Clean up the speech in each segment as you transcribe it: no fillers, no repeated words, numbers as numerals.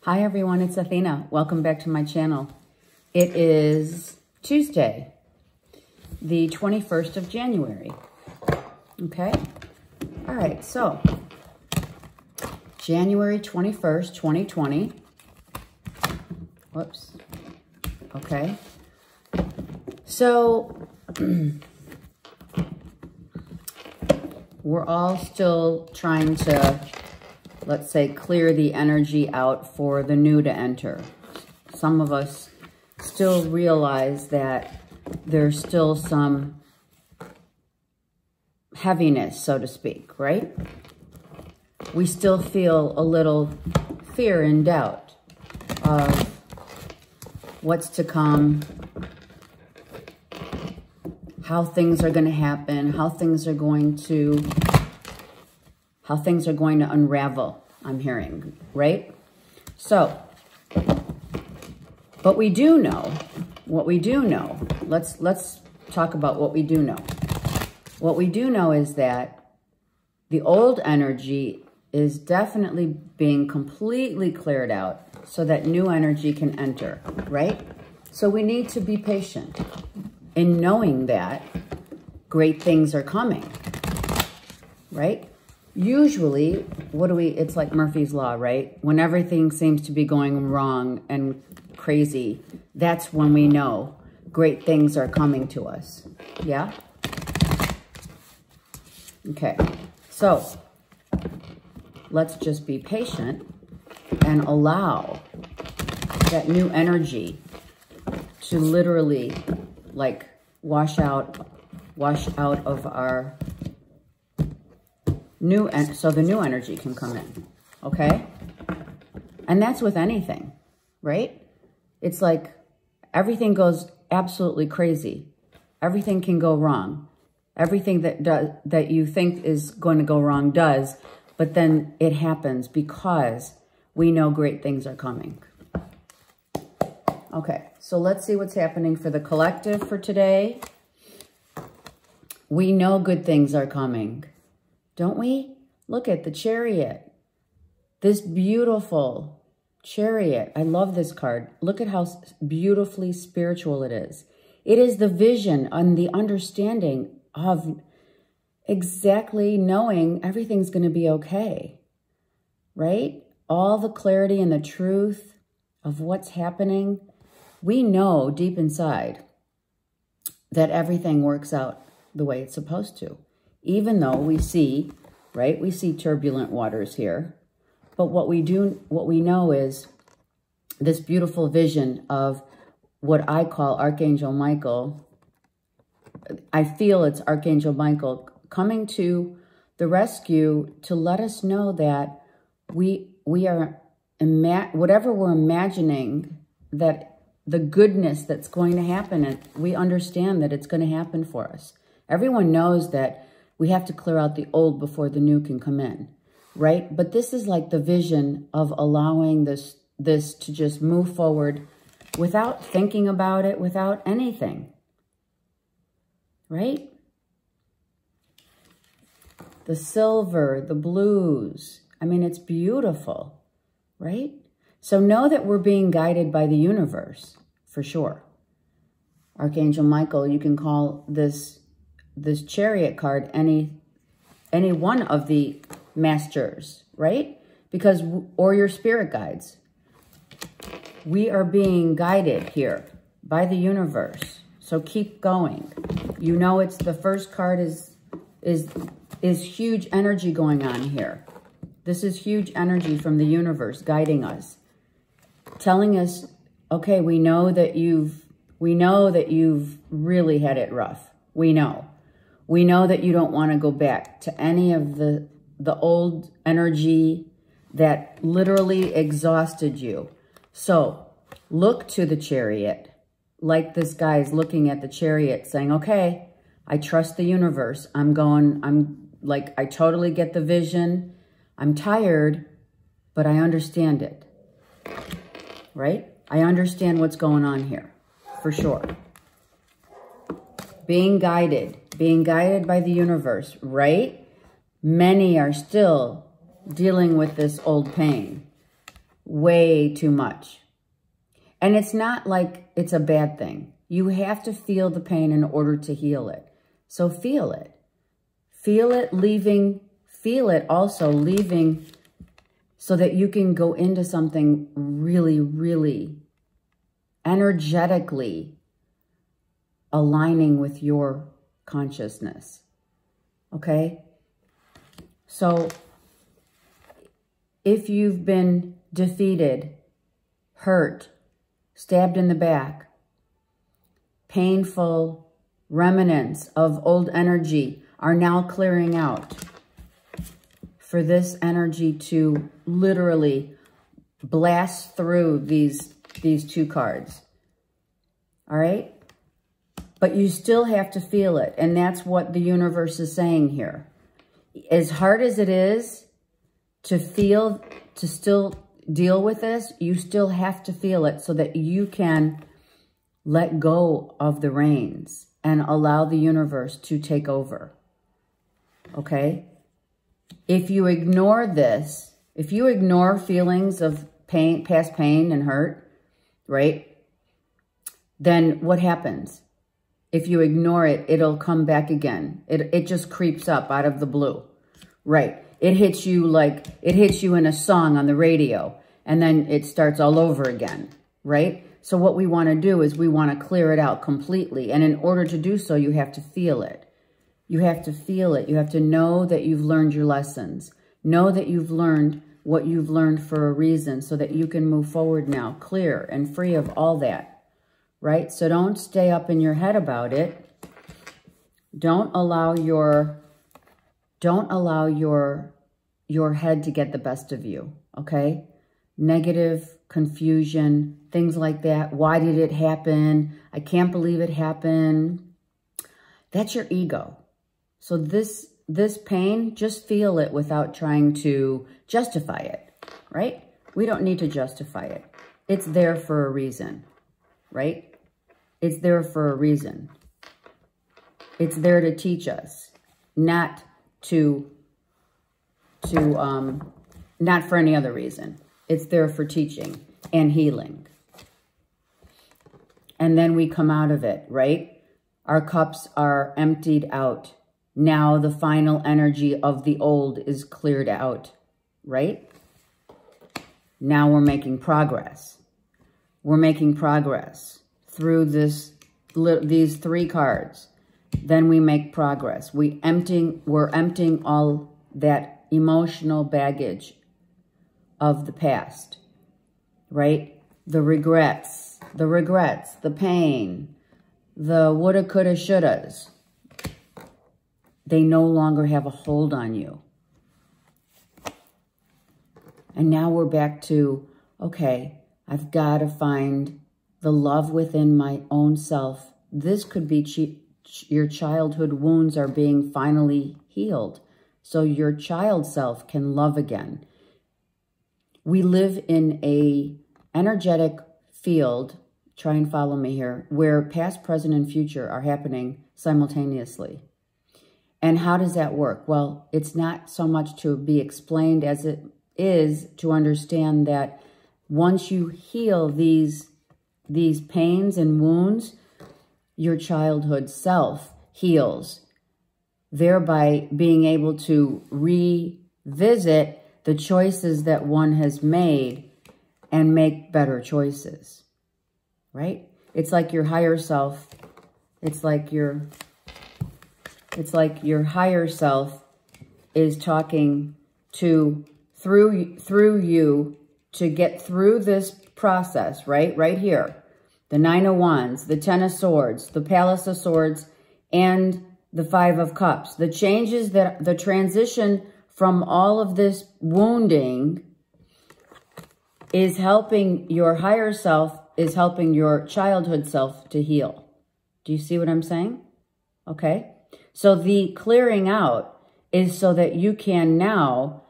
Hi everyone, it's Athena. Welcome back to my channel. It is Tuesday, the 21st of January. Okay? All right, so January 21st, 2020. Whoops. Okay. So we're all still trying to, let's say, clear the energy out for the new to enter. Some of us still realize that there's still some heaviness, so to speak, right? We still feel a little fear and doubt of what's to come, how things are going to happen, how things are going to unravel, I'm hearing, right? So, but we do know, what we do know, let's talk about what we do know. What we do know is that the old energy is definitely being completely cleared out so that new energy can enter, right? So we need to be patient in knowing that great things are coming, right? Usually, it's like Murphy's Law, right? When everything seems to be going wrong and crazy, that's when we know great things are coming to us. Yeah? Okay. So, let's just be patient and allow that new energy to literally, like, wash out of our so the new energy can come in, okay? And that's with anything, right? It's like everything goes absolutely crazy. Everything can go wrong. Everything that you think is going to go wrong does, but then it happens because we know great things are coming. Okay, so let's see what's happening for the collective for today. We know good things are coming. Don't we? Look at the Chariot. This beautiful Chariot. I love this card. Look at how beautifully spiritual it is. It is the vision and the understanding of exactly knowing everything's going to be okay, right? All the clarity and the truth of what's happening. We know deep inside that everything works out the way it's supposed to. Even though we see, right, we see turbulent waters here. But what we know is this beautiful vision of what I call Archangel Michael. I feel it's Archangel Michael coming to the rescue to let us know that we are, whatever we're imagining, that the goodness that's going to happen, and we understand that it's going to happen for us. Everyone knows that we have to clear out the old before the new can come in, right? But this is like the vision of allowing this to just move forward without thinking about it, without anything, right? The silver, the blues. I mean, it's beautiful, right? So know that we're being guided by the universe, for sure. Archangel Michael, you can call this Chariot card any one of the masters, right? Because, or your spirit guides. We are being guided here by the universe. So keep going. You know, it's the first card is huge energy going on here. This is huge energy from the universe guiding us, telling us, okay, we know that you've really had it rough. We know. We know that you don't want to go back to any of the old energy that literally exhausted you. So look to the Chariot, like this guy is looking at the Chariot saying, okay, I trust the universe. I totally get the vision. I'm tired, but I understand it, right? I understand what's going on here, for sure. Being guided by the universe, right? Many are still dealing with this old pain. way too much. And it's not like it's a bad thing. You have to feel the pain in order to heal it. So feel it. Feel it leaving, feel it also leaving so that you can go into something really, really energetically aligning with your consciousness. Okay? So if you've been defeated, hurt, stabbed in the back, painful remnants of old energy are now clearing out for this energy to literally blast through these two cards. All right? But you still have to feel it. And that's what the universe is saying here. As hard as it is to feel, to still deal with this, you still have to feel it so that you can let go of the reins and allow the universe to take over. Okay? If you ignore this, if you ignore feelings of pain, past pain and hurt, right? Then what happens? If you ignore it, it'll come back again. It just creeps up out of the blue. Right. It hits you like, it hits you in a song on the radio, and then it starts all over again. Right? So what we want to do is we want to clear it out completely. And in order to do so, you have to feel it. You have to feel it. You have to know that you've learned your lessons. Know that you've learned what you've learned for a reason so that you can move forward now, clear and free of all that. Right? So don't stay up in your head about it. Don't allow your head to get the best of you. Okay? Negative, confusion, things like that. Why did it happen? I can't believe it happened. That's your ego. So this pain, just feel it without trying to justify it, right? We don't need to justify it. It's there for a reason, right? It's there for a reason. It's there to teach us, not not for any other reason. It's there for teaching and healing. And then we come out of it, right? Our cups are emptied out. Now the final energy of the old is cleared out, right? Now we're making progress. We're making progress through these three cards. Then we make progress. We're emptying all that emotional baggage of the past, right? The regrets, the pain, the woulda, coulda, shouldas. They no longer have a hold on you. And now we're back to, okay, I've got to find the love within my own self. This could be your childhood wounds are being finally healed. So your child self can love again. We live in a energetic field, try and follow me here, where past, present, and future are happening simultaneously. And how does that work? Well, it's not so much to be explained as it is to understand that once you heal these pains and wounds, your childhood self heals, thereby being able to revisit the choices that one has made and make better choices, right? It's like your higher self, it's like your higher self is talking through you to get through this process, right? Right here. The Nine of Wands, the Ten of Swords, the Palace of Swords, and the Five of Cups. The changes, the transition from all of this wounding is helping your higher self, is helping your childhood self to heal. Do you see what I'm saying? Okay. So the clearing out is so that you can now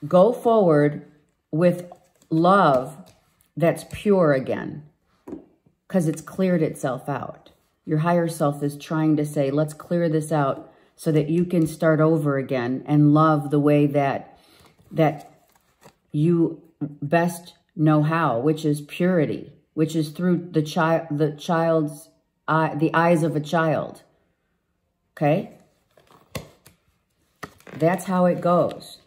go forward with love that's pure again, because it's cleared itself out. Your higher self is trying to say, let's clear this out so that you can start over again and love the way that you best know how, which is purity, which is through the child's eye, the eyes of a child. Okay? That's how it goes.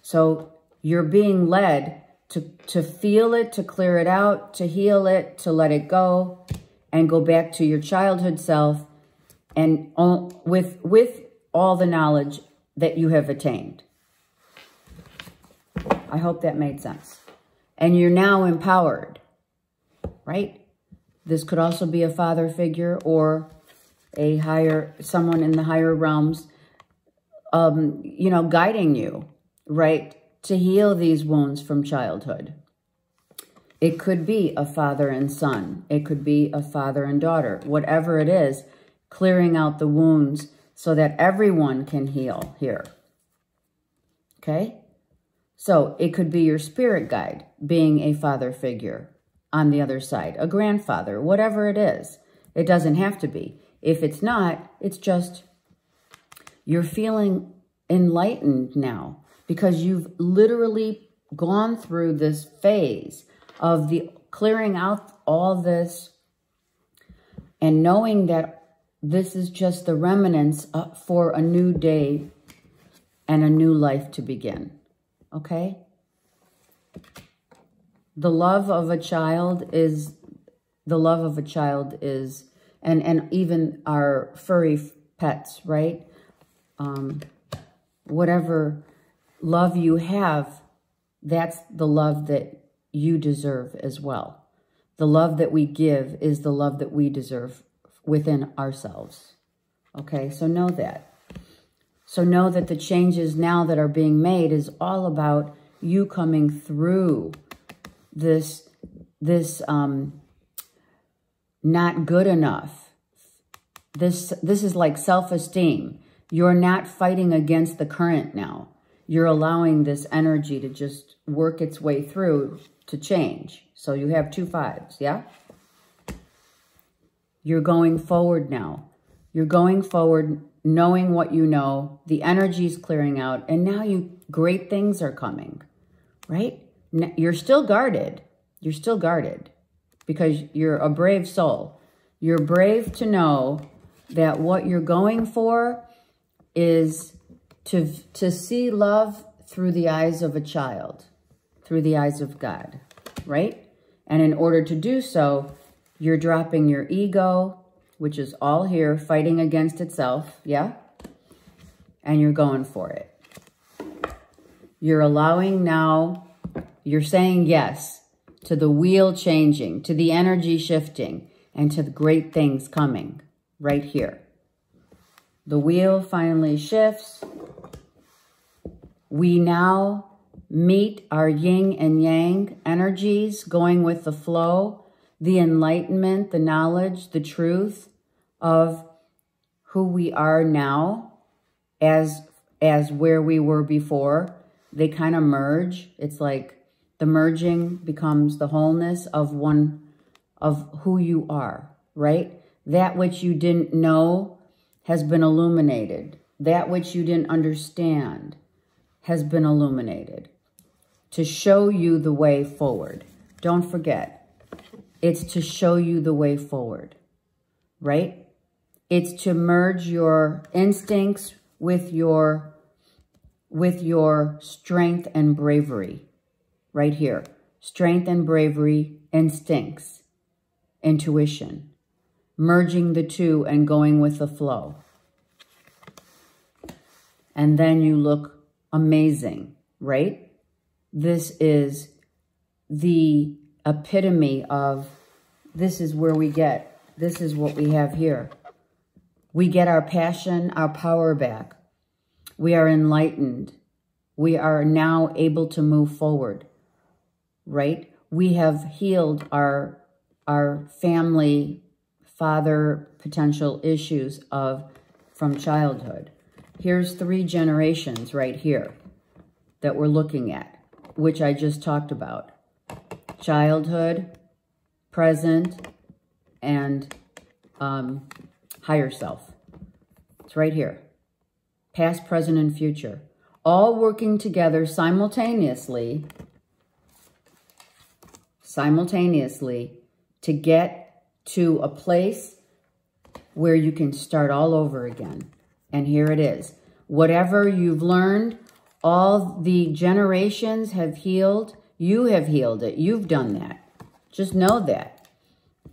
So you're being led to feel it, to clear it out, to heal it, to let it go, and go back to your childhood self, and with all the knowledge that you have attained. I hope that made sense. And you're now empowered, right? This could also be a father figure or someone in the higher realms, you know, guiding you, right, to heal these wounds from childhood. It could be a father and son. It could be a father and daughter. Whatever it is, clearing out the wounds so that everyone can heal here. Okay? So it could be your spirit guide being a father figure on the other side, a grandfather, whatever it is. It doesn't have to be. If it's not, it's just you're feeling enlightened now because you've literally gone through this phase of the clearing out all this and knowing that this is just the remnants for a new day and a new life to begin. Okay? The love of a child is, and even our furry pets, right? Whatever love you have, that's the love that you deserve as well. The love that we give is the love that we deserve within ourselves. Okay, so know that. So know that the changes now that are being made is all about you coming through this not good enough. This is like self-esteem. You're not fighting against the current now. You're allowing this energy to just work its way through to change. So you have 2 5s, yeah? You're going forward now. You're going forward knowing what you know. The energy's clearing out. And now great things are coming, right? You're still guarded. You're still guarded because you're a brave soul. You're brave to know that what you're going for is to see love through the eyes of a child, through the eyes of God, right? And in order to do so, you're dropping your ego, which is all here fighting against itself, yeah? And you're going for it. You're allowing now, you're saying yes to the wheel changing, to the energy shifting, and to the great things coming right here. The wheel finally shifts. We now meet our yin and yang energies going with the flow, the enlightenment, the knowledge, the truth of who we are now as where we were before. They kind of merge. It's like the merging becomes the wholeness of who you are, right? That which you didn't know has been illuminated. That which you didn't understand has been illuminated to show you the way forward. Don't forget, it's to show you the way forward, right? It's to merge your instincts with your strength and bravery, right here. Strength and bravery, instincts, intuition, merging the two and going with the flow. And then you look amazing, right? This is the epitome of, this is where we get, this is what we have here. We get our passion, our power back. We are enlightened. We are now able to move forward, right? We have healed our family, father potential issues from childhood. Here's 3 generations right here that we're looking at, which I just talked about. Childhood, present, and higher self. It's right here. Past, present, and future. All working together simultaneously simultaneously to get to a place where you can start all over again. And here it is. Whatever you've learned, all the generations have healed. You have healed it. You've done that. Just know that.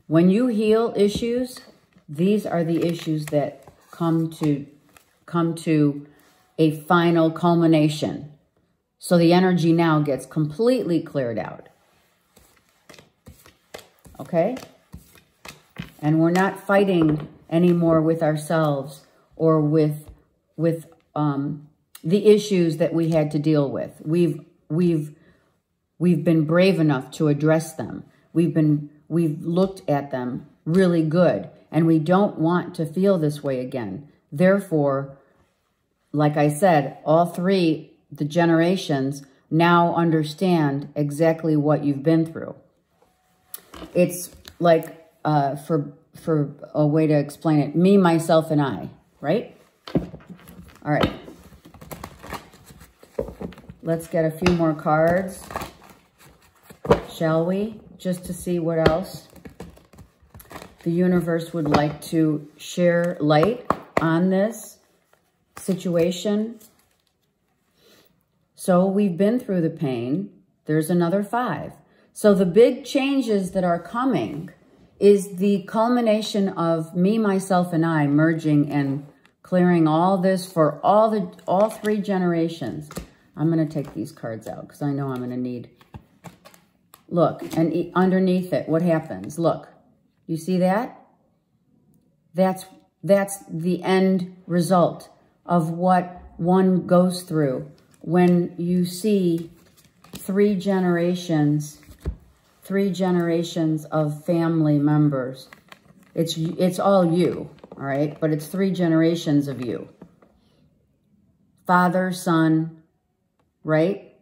When you heal issues, these are the issues that come to a final culmination. So the energy now gets completely cleared out. Okay? And we're not fighting anymore with ourselves or with the issues that we had to deal with. We've been brave enough to address them. We've looked at them really good, and we don't want to feel this way again. Therefore, like I said, all three, the generations, now understand exactly what you've been through. It's like, for a way to explain it, me, myself, and I, right? All right. Let's get a few more cards, shall we? Just to see what else the universe would like to share light on this situation. So we've been through the pain. There's another 5. So the big changes that are coming is the culmination of me, myself, and I merging and clearing all this for all 3 generations. I'm going to take these cards out because I know I'm going to need. Look, and underneath it, what happens? Look, you see that? That's the end result of what one goes through when you see 3 generations of family members. It's all you, all right? But it's 3 generations of you. Father, son, right?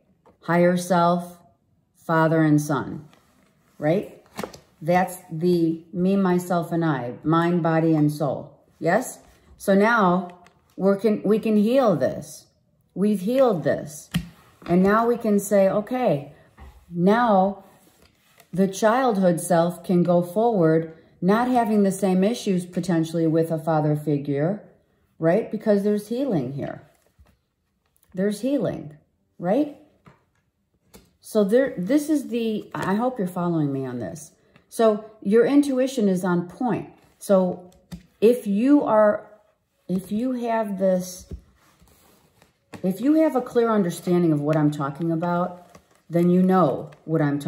Higher self, father and son, right? That's the me, myself, and I, mind, body, and soul. Yes? So now we can heal this. We've healed this. And now we can say, okay, now the childhood self can go forward, not having the same issues potentially with a father figure, right? Because there's healing here. There's healing, right? So this is I hope you're following me on this. So your intuition is on point. So if you have a clear understanding of what I'm talking about, then you know what I'm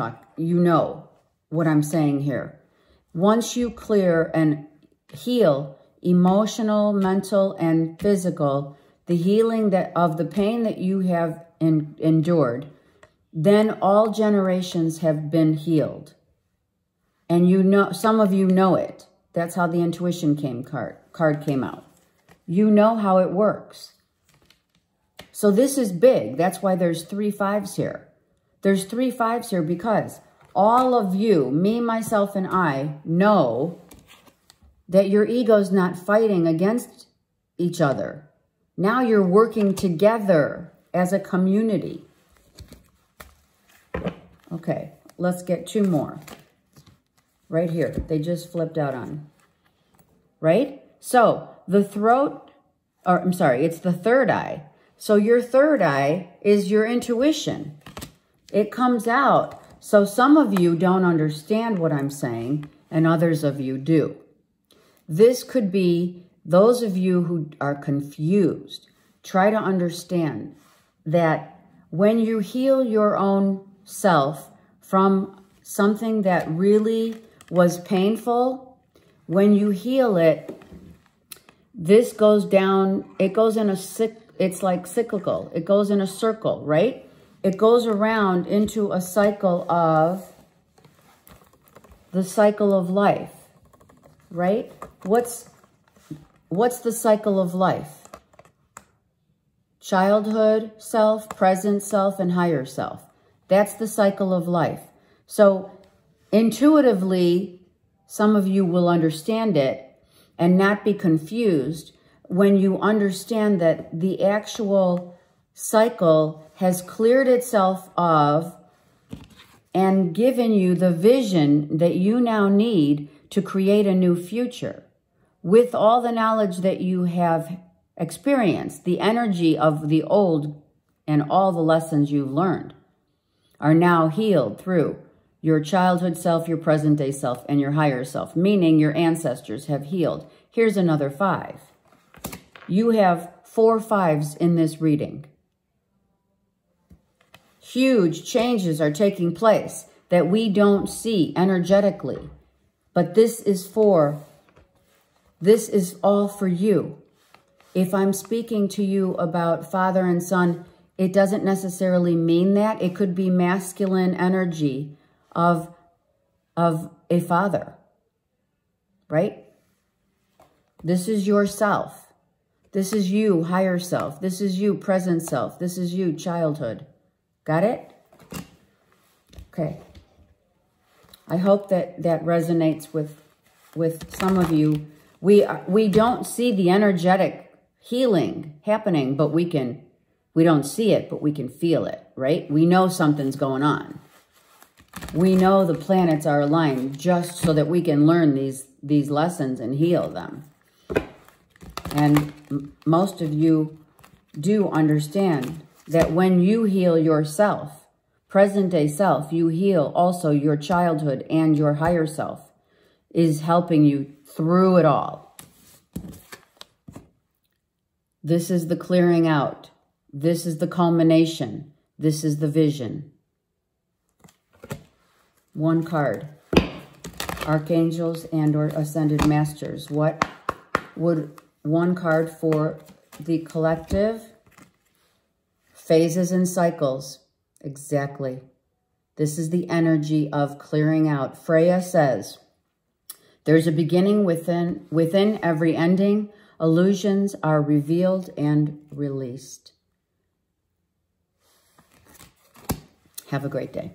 saying here. Once you clear and heal emotional, mental, and physical, the healing of the pain that you have endured, then all generations have been healed. And you know, some of you know it. That's how the intuition card came out. You know how it works. So this is big. That's why there's 3 5s here. There's 3 5s here because all of you, me, myself, and I, know that your ego's not fighting against each other. Now you're working together as a community. Okay, let's get 2 more. Right here. They just flipped out on. Right? So the throat, or I'm sorry, it's the third eye. So your third eye is your intuition. It comes out. So some of you don't understand what I'm saying, and others of you do. This could be those of you who are confused. Try to understand that when you heal your own self from something that really was painful, when you heal it, this goes down, it goes in it's like cyclical. It goes in a circle, right? It goes around into a cycle of the cycle of life, right? What's the cycle of life? Childhood self, present self, and higher self. That's the cycle of life. So intuitively, some of you will understand it and not be confused when you understand that the actual cycle has cleared itself of and given you the vision that you now need to create a new future. With all the knowledge that you have experienced, the energy of the old and all the lessons you've learned are now healed through your childhood self, your present day self, and your higher self, meaning your ancestors have healed. Here's another 5. You have 4 5s in this reading. Huge changes are taking place that we don't see energetically, but this is all for you. If I'm speaking to you about father and son, it doesn't necessarily mean that. It could be masculine energy of a father, right? This is yourself. This is you, higher self. This is you, present self. This is you, childhood. Got it? Okay. I hope that resonates with some of you. We don't see the energetic healing happening, but we don't see it, but we can feel it, right? We know something's going on. We know the planets are aligned just so that we can learn these lessons and heal them. And most of you do understand that when you heal yourself, present day self, you heal also your childhood, and your higher self is helping you through it all. This is the clearing out. This is the culmination. This is the vision. 1 card. Archangels and or ascended masters. What would 1 card for the collective? Phases and cycles. Exactly. This is the energy of clearing out. Freya says, there's a beginning within every ending. Illusions are revealed and released. Have a great day.